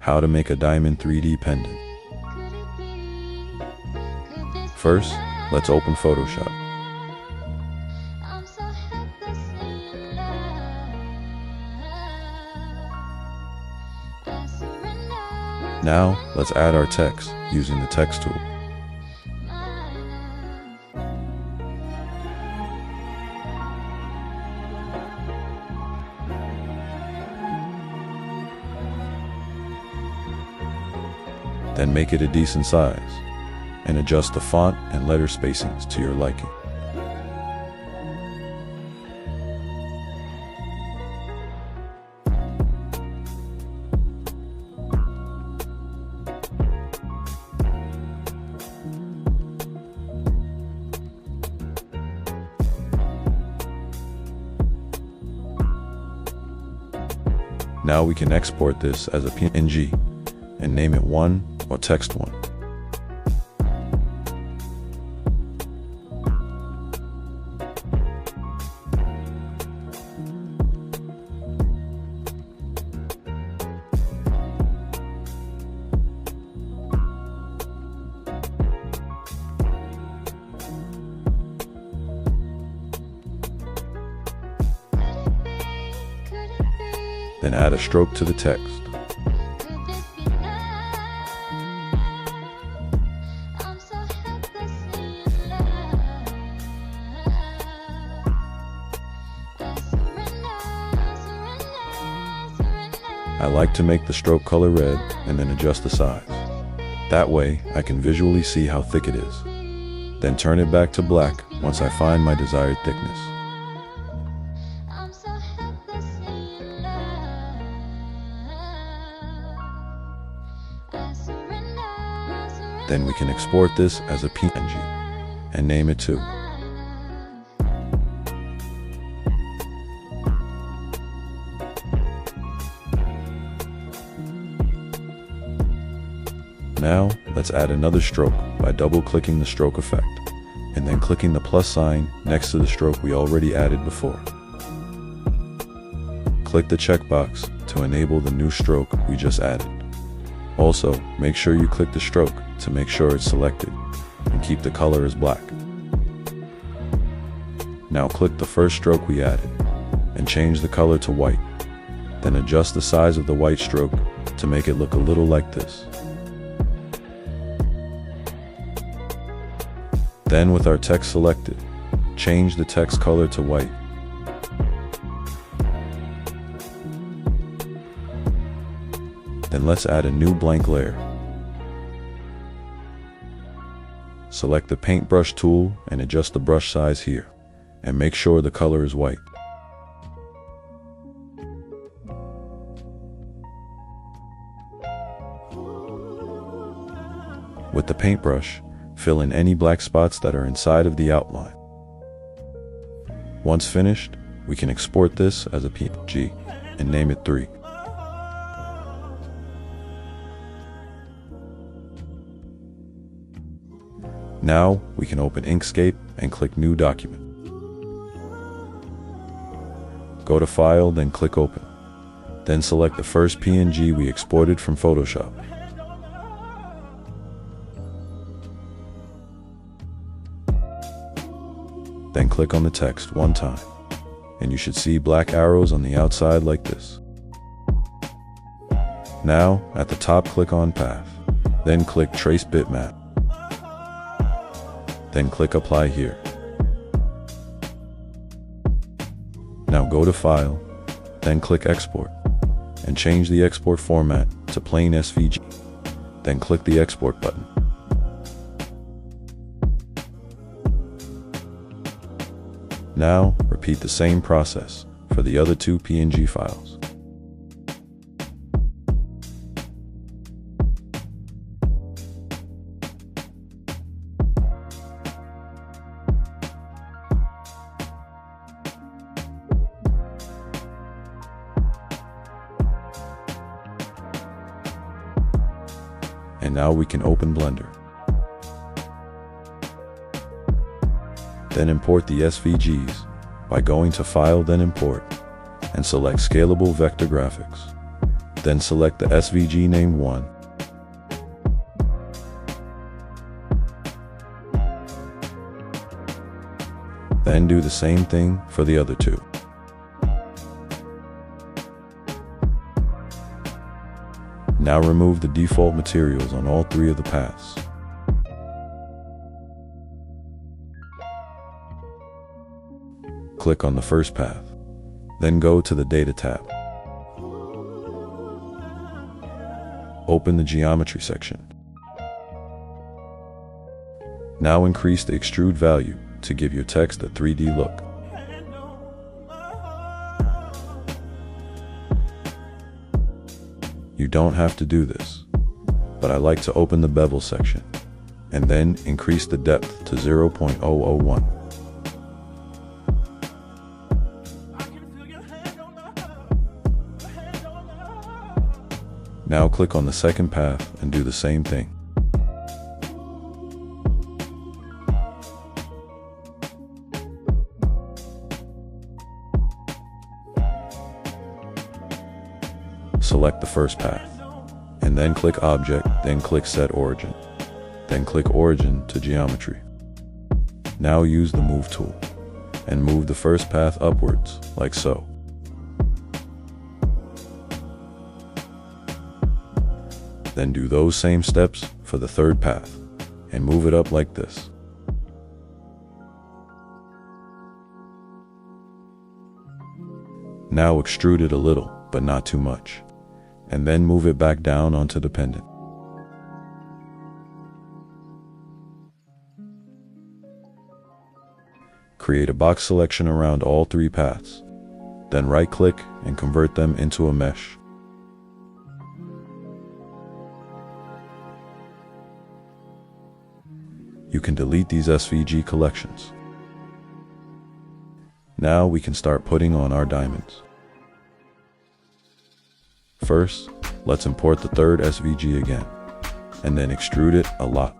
how to make a diamond 3D pendant. First, let's open Photoshop. Now, let's add our text using the text tool. Then make it a decent size, and adjust the font and letter spacings to your liking. Now we can export this as a PNG and name it 1 or text 1. Then add a stroke to the text. I like to make the stroke color red and then adjust the size. That way, I can visually see how thick it is. Then turn it back to black once I find my desired thickness. Then we can export this as a PNG and name it 2. Now, let's add another stroke by double-clicking the stroke effect, and then clicking the plus sign next to the stroke we already added before. Click the checkbox to enable the new stroke we just added. Also, make sure you click the stroke to make sure it's selected, and keep the color as black. Now click the first stroke we added, and change the color to white. Then adjust the size of the white stroke to make it look a little like this. Then with our text selected, change the text color to white. Then let's add a new blank layer. Select the paintbrush tool and adjust the brush size here, and make sure the color is white. With the paintbrush, fill in any black spots that are inside of the outline. Once finished, we can export this as a PNG and name it 3. Now we can open Inkscape and click New Document. Go to File, then click Open. Then select the first PNG we exported from Photoshop. Then click on the text one time, and you should see black arrows on the outside like this. Now, at the top, click on Path, then click Trace Bitmap. Then click Apply here. Now go to File, then click Export, and change the export format to plain SVG. Then click the Export button. Now, repeat the same process for the other 2 PNG files. And now we can open Blender. Then import the SVGs by going to File, then Import, and select Scalable Vector Graphics. Then select the SVG named 1. Then do the same thing for the other 2. Now remove the default materials on all 3 of the paths. Click on the first path, then go to the Data tab. Open the Geometry section. Now increase the extrude value to give your text a 3D look. You don't have to do this, but I like to open the bevel section and then increase the depth to 0.001. Now click on the second path and do the same thing. Select the first path, and then click Object, then click Set Origin, then click Origin to Geometry. Now use the Move tool, and move the first path upwards, like so. Then do those same steps for the third path, and move it up like this. Now extrude it a little, but not too much, and then move it back down onto the pendant. Create a box selection around all 3 paths, then right-click and convert them into a mesh. You can delete these SVG collections. Now we can start putting on our diamonds. First, let's import the third SVG again, and then extrude it a lot.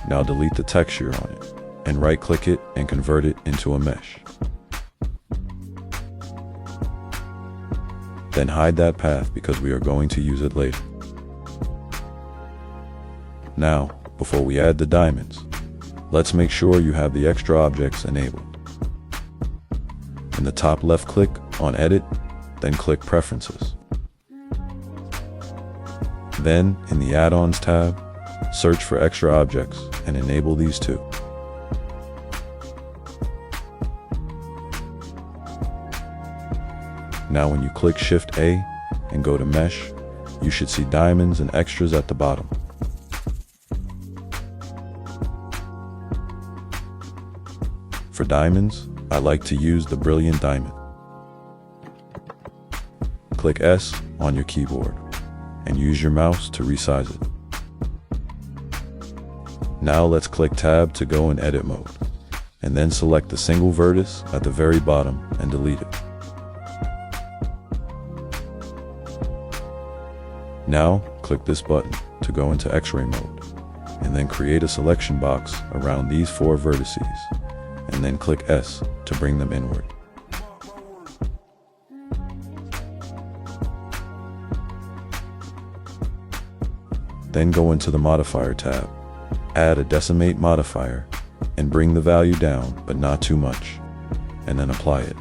Now delete the texture on it, and right-click it and convert it into a mesh. Then hide that path because we are going to use it later. Now, before we add the diamonds, let's make sure you have the extra objects enabled. In the top left, click on Edit, then click Preferences. Then, in the Add-ons tab, search for extra objects and enable these too. Now when you click Shift A and go to Mesh, you should see diamonds and extras at the bottom. For diamonds, I like to use the Brilliant Diamond. Click S on your keyboard and use your mouse to resize it. Now let's click Tab to go in edit mode, and then select the single vertex at the very bottom and delete it. Now click this button to go into X-ray mode, and then create a selection box around these 4 vertices, and then click S to bring them inward. Then go into the Modifier tab, add a Decimate modifier, and bring the value down, but not too much, and then apply it.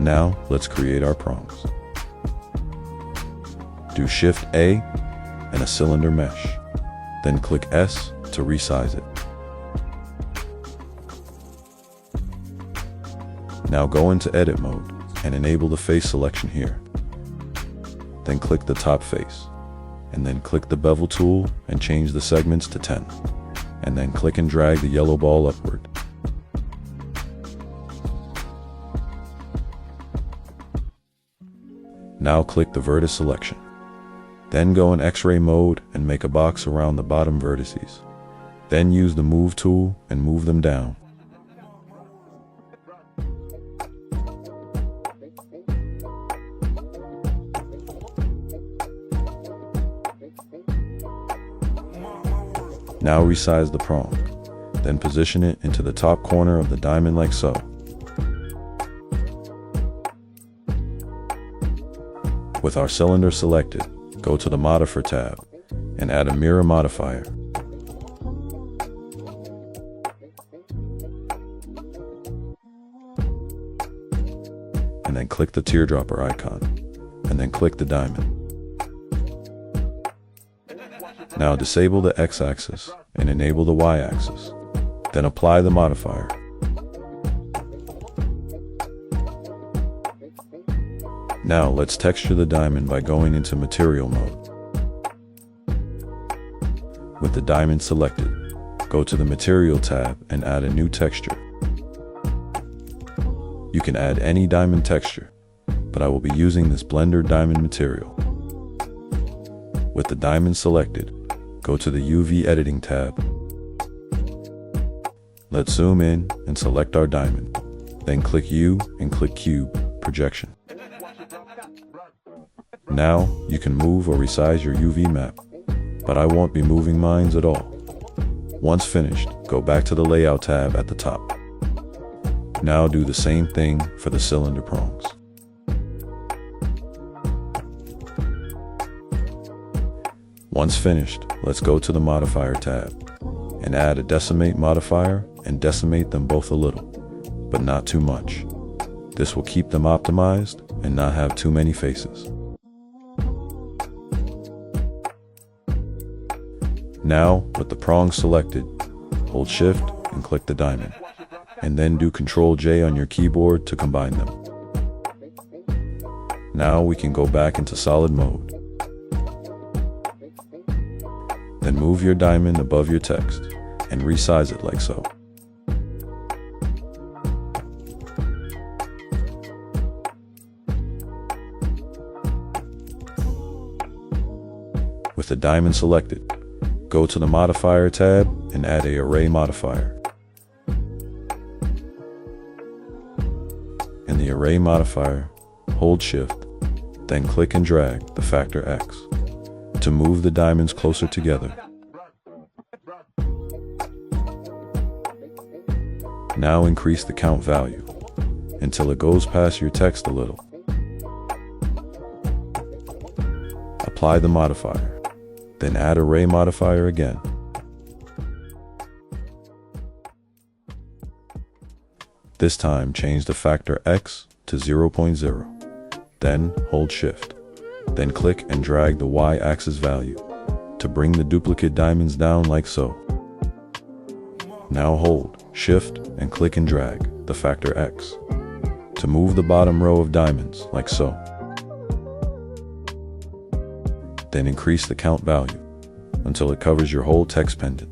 Now, let's create our prongs. Do Shift A and a cylinder mesh, then click S to resize it. Now go into edit mode and enable the face selection here. Then click the top face, and then click the bevel tool and change the segments to 10, and then click and drag the yellow ball upward. Now click the vertex selection. Then go in X-ray mode and make a box around the bottom vertices. Then use the Move tool and move them down. Now resize the prong, then position it into the top corner of the diamond like so. With our cylinder selected, go to the Modifier tab and add a mirror modifier. And then click the teardropper icon, and then click the diamond. Now disable the X-axis and enable the Y-axis. Then apply the modifier. Now let's texture the diamond by going into material mode. With the diamond selected, go to the material tab and add a new texture. You can add any diamond texture, but I will be using this Blender diamond material. With the diamond selected, go to the UV editing tab. Let's zoom in and select our diamond. Then click U and click Cube Projection. Now you can move or resize your UV map, but I won't be moving mine at all. Once finished, go back to the Layout tab at the top. Now do the same thing for the cylinder prongs. Once finished, let's go to the Modifier tab and add a Decimate modifier and decimate them both a little, but not too much. This will keep them optimized and not have too many faces. Now, with the prongs selected, hold Shift and click the diamond, and then do Ctrl-J on your keyboard to combine them. Now we can go back into solid mode. Then move your diamond above your text and resize it like so. With the diamond selected, go to the Modifier tab and add an Array modifier. In the Array modifier, hold Shift, then click and drag the factor X to move the diamonds closer together. Now increase the count value until it goes past your text a little. Apply the modifier, then add Array modifier again. This time change the factor X to 0.0, then hold Shift. Then click and drag the Y-axis value to bring the duplicate diamonds down like so. Now hold Shift and click and drag the factor X to move the bottom row of diamonds like so. Then increase the count value until it covers your whole text pendant.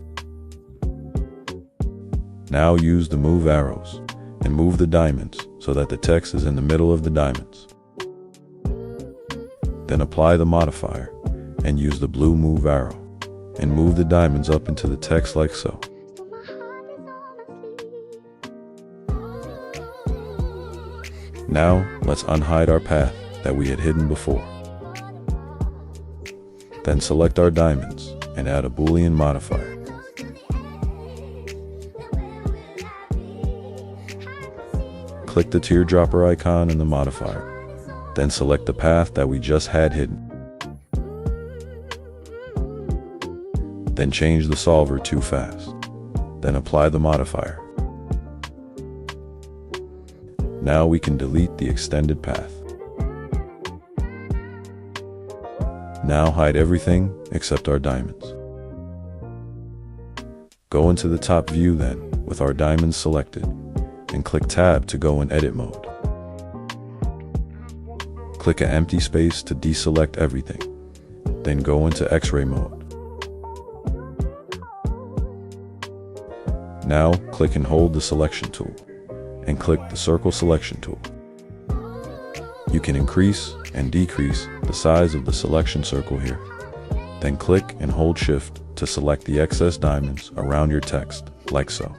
Now use the move arrows and move the diamonds so that the text is in the middle of the diamonds. Then apply the modifier and use the blue move arrow and move the diamonds up into the text like so. Now let's unhide our path that we had hidden before. Then select our diamonds and add a Boolean modifier. Click the teardropper icon in the modifier. Then select the path that we just had hidden. Then change the solver to fast. Then apply the modifier. Now we can delete the extended path. Now hide everything except our diamonds. Go into the top view then, with our diamonds selected, and click Tab to go in edit mode. Click an empty space to deselect everything, then go into X-ray mode. Now click and hold the selection tool, and click the circle selection tool. You can increase and decrease the size of the selection circle here. Then click and hold Shift to select the excess diamonds around your text, like so.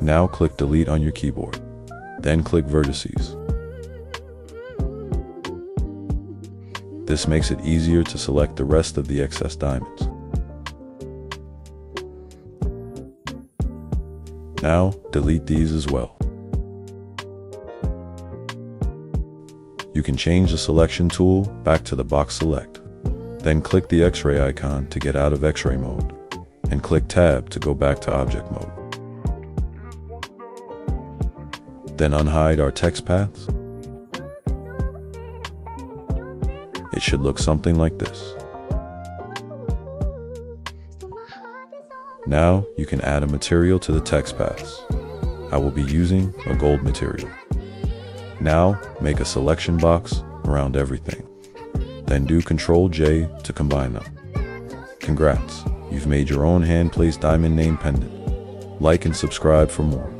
Now click Delete on your keyboard, then click Vertices. This makes it easier to select the rest of the excess diamonds. Now, delete these as well. You can change the selection tool back to the box select. Then click the X-ray icon to get out of X-ray mode, and click Tab to go back to object mode. Then unhide our text paths. It should look something like this. Now you can add a material to the text paths. I will be using a gold material. Now make a selection box around everything. Then do Ctrl-J to combine them. Congrats, you've made your own hand-placed diamond name pendant. Like and subscribe for more.